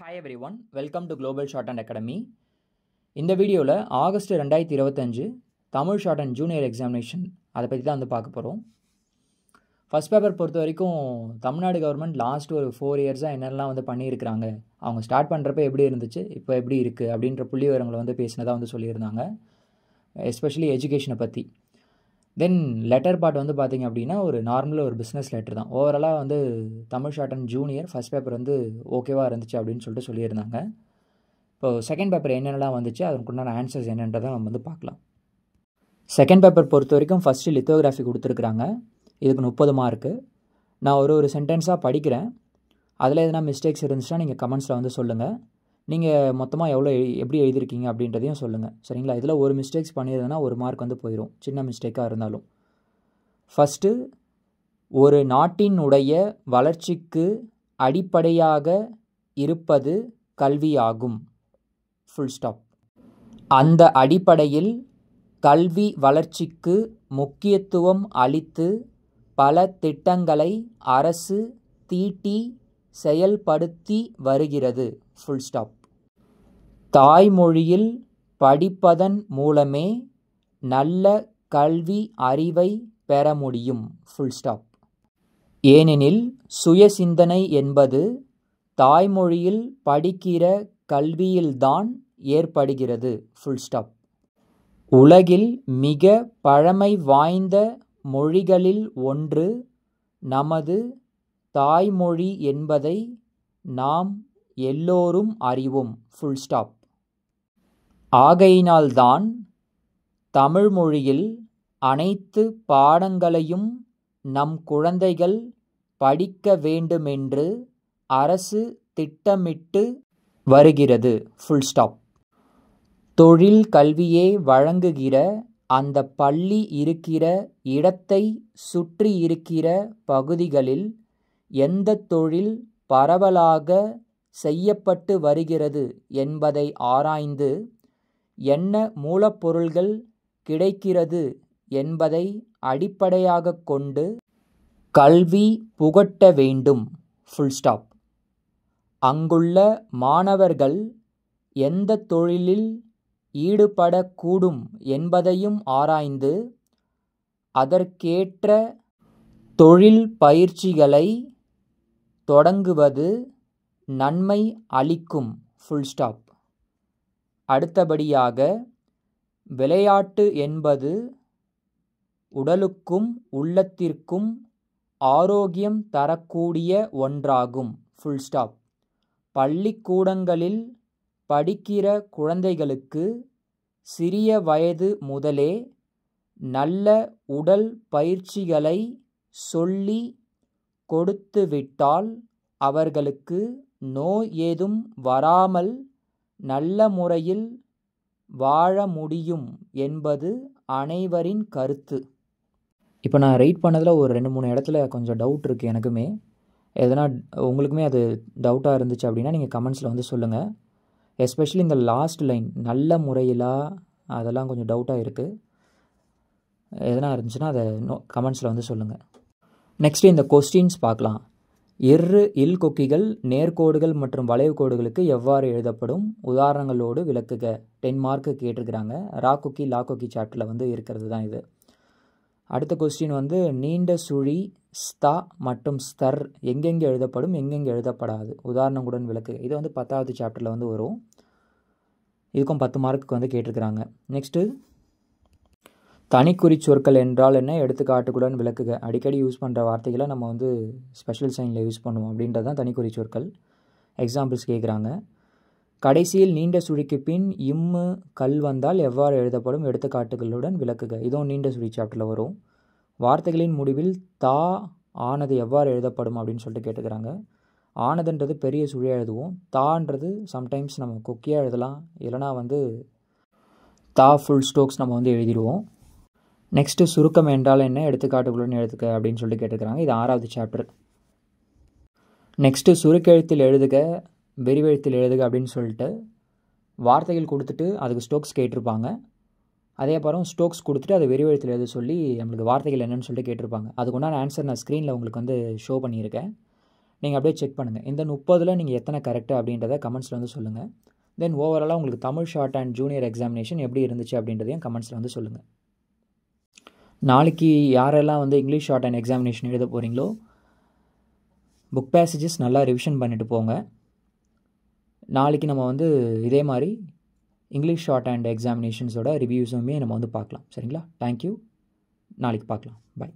Hi everyone, welcome to Global Shorthand Academy. இந்த வீடியோவில் August 2025 Tamil ஷார்ட்ஹேண்ட் junior examination அதை பற்றி தான் வந்து பார்க்க போகிறோம். ஃபஸ்ட் பேப்பர் பொறுத்த வரைக்கும் தமிழ்நாடு கவர்மெண்ட் லாஸ்ட் ஒரு 4 இயர்ஸாக என்னெல்லாம் வந்து பண்ணியிருக்கிறாங்க, அவங்க ஸ்டார்ட் பண்ணுறப்ப எப்படி இருந்துச்சு, இப்போ எப்படி இருக்குது அப்படின்ற புள்ளி விவரங்களை வந்து பேசினதாக வந்து சொல்லியிருந்தாங்க, எஸ்பெஷலி எஜுகேஷனை பற்றி. தென் லெட்டர் பார்ட் வந்து பார்த்திங்க அப்படின்னா ஒரு நார்மலாக ஒரு பிஸ்னஸ் லெட்டர் தான். ஓவராலாக வந்து தமிழ் ஷார்ட்ஹேண்ட் ஜூனியர் ஃபஸ்ட் பேப்பர் வந்து ஓகேவாக இருந்துச்சு அப்படின்னு சொல்லிட்டு சொல்லியிருந்தாங்க. இப்போது செகண்ட் பேப்பர் என்னென்னலாம் வந்துச்சு, அதுக்குண்டான ஆன்சர்ஸ் என்னன்றதை நம்ம வந்து பார்க்கலாம். செகண்ட் பேப்பர் பொறுத்த வரைக்கும் ஃபஸ்ட்டு லித்தோகிராஃபி கொடுத்துருக்குறாங்க. இதுக்கு 30 மார்க்கு. நான் ஒரு சென்டென்ஸாக படிக்கிறேன். அதில் எதனா மிஸ்டேக்ஸ் இருந்துச்சுன்னா நீங்கள் கமெண்ட்ஸில் வந்து சொல்லுங்கள். நீங்கள் மொத்தமாக எப்படி எழுதியிருக்கீங்க அப்படின்றதையும் சொல்லுங்கள், சரிங்களா? இதில் ஒரு மிஸ்டேக்ஸ் பண்ணியிருந்தேன்னா 1 மார்க் வந்து போயிடும், சின்ன மிஸ்டேக்காக இருந்தாலும். ஃபஸ்ட்டு, ஒரு நாட்டினுடைய வளர்ச்சிக்கு அடிப்படையாக இருப்பது கல்வியாகும். Full stop. அந்த அடிப்படையில் கல்வி வளர்ச்சிக்கு முக்கியத்துவம் அளித்து பல திட்டங்களை அரசு தீட்டி செயல்படுத்தி வருகிறது. Full stop. தாய்மொழியில் படிப்பதன் மூலமே நல்ல கல்வி அறிவை பெற முடியும். Full stop. ஏனெனில் சுய சிந்தனை என்பது தாய்மொழியில் படிக்கிற கல்வியில்தான் ஏற்படுகிறது. Full stop. உலகில் மிக பழமை வாய்ந்த மொழிகளில் ஒன்று நமது தாய்மொழி என்பதை நாம் எல்லோரும் அறிவோம். Full stop. ஆகையினால்தான் தமிழ் மொழியில் அனைத்து பாடங்களையும் நம் குழந்தைகள் படிக்க வேண்டுமென்று அரசு திட்டமிட்டு வருகிறது. Full stop. தொழில் கல்வியை வழங்குகிற அந்த பள்ளி இருக்கிற இடத்தை சுற்றி இருக்கிற பகுதிகளில் எந்த தொழில் பரவலாக செய்யப்பட்டு வருகிறது என்பதை ஆராய்ந்து என்ன மூலப்பொருள்கள் கிடைக்கிறது என்பதை அடிப்படையாக கொண்டு கல்வி புகட்ட வேண்டும். Full stop. அங்குள்ள மாணவர்கள் எந்த தொழிலில் ஈடுபடக்கூடும் என்பதையும் ஆராய்ந்து அதற்கேற்ற தொழில் பயிற்சிகளை தொடங்குவது நன்மை அளிக்கும். Full stop. அடுத்தபடியாக, விளையாட்டு என்பது உடலுக்கும் உள்ளத்திற்கும் ஆரோக்கியம் தரக்கூடிய ஒன்றாகும். Full stop. பள்ளிக்கூடங்களில் படிக்கிற குழந்தைகளுக்கு சிறிய வயது முதலே நல்ல உடல் பயிற்சிகளை சொல்லி கொடுத்துவிட்டால் அவர்களுக்கு நோய் ஏதும் வராமல் நல்ல முறையில் வாழ முடியும் என்பது அனைவரின் கருத்து. இப்போ நான் ரைட் பண்ணதில் ஒரு 2-3 இடத்துல கொஞ்சம் டவுட் இருக்குது எனக்குமே. எதனா உங்களுக்குமே அது டவுட்டாக இருந்துச்சு அப்படின்னா நீங்கள் கமெண்ட்ஸில் வந்து சொல்லுங்கள். எஸ்பெஷலி இந்த லாஸ்ட் லைன் நல்ல முறையிலா அதெல்லாம் கொஞ்சம் டவுட்டாக இருக்குது. எதனா இருந்துச்சுன்னா அதை கமெண்ட்ஸில் வந்து சொல்லுங்கள். நெக்ஸ்ட்டு இந்த கொஸ்டின்ஸ் பார்க்கலாம். இல் கொக்கிகள் நேர்கோடுகள் மற்றும் வளைவு கோடுகளுக்கு எவ்வாறு எழுதப்படும், உதாரணங்களோடு விளக்குக. 10 மார்க்கு கேட்டிருக்கிறாங்க. லா கொக்கி சாப்டரில் வந்து இருக்கிறது தான் இது. அடுத்த கொஸ்டின் வந்து நீண்ட சுழி ஸ்தா மற்றும் ஸ்தர் எங்கெங்கே எழுதப்படும், எங்கெங்கே எழுதப்படாது, உதாரணங்களுடன் விளக்குக. இது வந்து 10வது சாப்டரில் வந்து வரும். இதுக்கும் 10 மார்க்குக்கு வந்து கேட்டிருக்கிறாங்க. நெக்ஸ்ட்டு, தனிக்குறி சொற்கள் என்றால் என்ன, எடுத்துக்காட்டுக்குடன் விளக்குக. அடிக்கடி யூஸ் பண்ணுற வார்த்தைகளை நம்ம வந்து ஸ்பெஷல் சைனில் யூஸ் பண்ணுவோம் அப்படின்றது தான் தனிக்குறி சொற்கள். எக்ஸாம்பிள்ஸ் கேட்குறாங்க. கடைசியில் நீண்ட சுழிக்கு பின் இம்மு கல் வந்தால் எவ்வாறு எழுதப்படும், எடுத்துக்காட்டுகளுடன் விளக்குக. இதுவும் நீண்ட சுழி சாப்டரில் வரும். வார்த்தைகளின் முடிவில் தா ஆனது எவ்வாறு எழுதப்படும் அப்படின்னு சொல்லிட்டு கேட்டுக்கிறாங்க. ஆனதுன்றது பெரிய சுழியாக எழுதுவோம். தான்றது சம்டைம்ஸ் நம்ம கொக்கியாக எழுதலாம், இல்லைனா வந்து தா ஃபுல் ஸ்டோக்ஸ் நம்ம வந்து எழுதிடுவோம். நெக்ஸ்ட்டு, சுருக்கம் என்றால் என்ன, எடுத்துக்காட்டுகளுடன் எழுதுக அப்படின்னு சொல்லிட்டு கேட்டுக்கிறாங்க. இது 6வது சாப்டர். நெக்ஸ்ட்டு, சுருக்கெழுத்தில் எழுதுக விரிவெழுத்தில் எழுதுக அப்படின்னு சொல்லிட்டு வார்த்தைகள் கொடுத்துட்டு அதுக்கு ஸ்டோக்ஸ் கேட்டிருப்பாங்க. அதே அப்புறம் ஸ்டோக்ஸ் கொடுத்துட்டு அதை விரிவெழுத்தில் எழுத சொல்லி நம்மளுக்கு வார்த்தைகள் என்னென்னு சொல்லிட்டு கேட்டிருப்பாங்க. அதுக்குண்டான ஆன்சர் நான் ஸ்க்ரீனில் உங்களுக்கு வந்து ஷோ பண்ணியிருக்கேன். நீங்கள் அப்படியே செக் பண்ணுங்கள். இந்த 30ல் நீங்கள் எத்தனை கரெக்டு அப்படின்றத கமெண்ட்ஸில் வந்து சொல்லுங்கள். தென் ஓவராலாக உங்களுக்கு Tamil short and junior examination எப்படி இருந்துச்சு அப்படின்றதையும் கமெண்ட்ஸில் வந்து சொல்லுங்கள். நாளைக்கு யாரெல்லாம் வந்து இங்கிலீஷ் ஷார்ட் அண்ட் எக்ஸாமினேஷன் எழுத போகிறீங்களோ புக் பேசேஜஸ் நல்லா ரிவிஷன் பண்ணிட்டு போங்க. நாளைக்கு நம்ம வந்து இதே மாதிரி இங்கிலீஷ் ஷார்ட் அண்ட் எக்ஸாமினேஷன்ஸோட ரிவ்யூஸுமே நம்ம வந்து பார்க்கலாம். சரிங்களா? தேங்க்யூ. நாளைக்கு பார்க்கலாம். பாய்.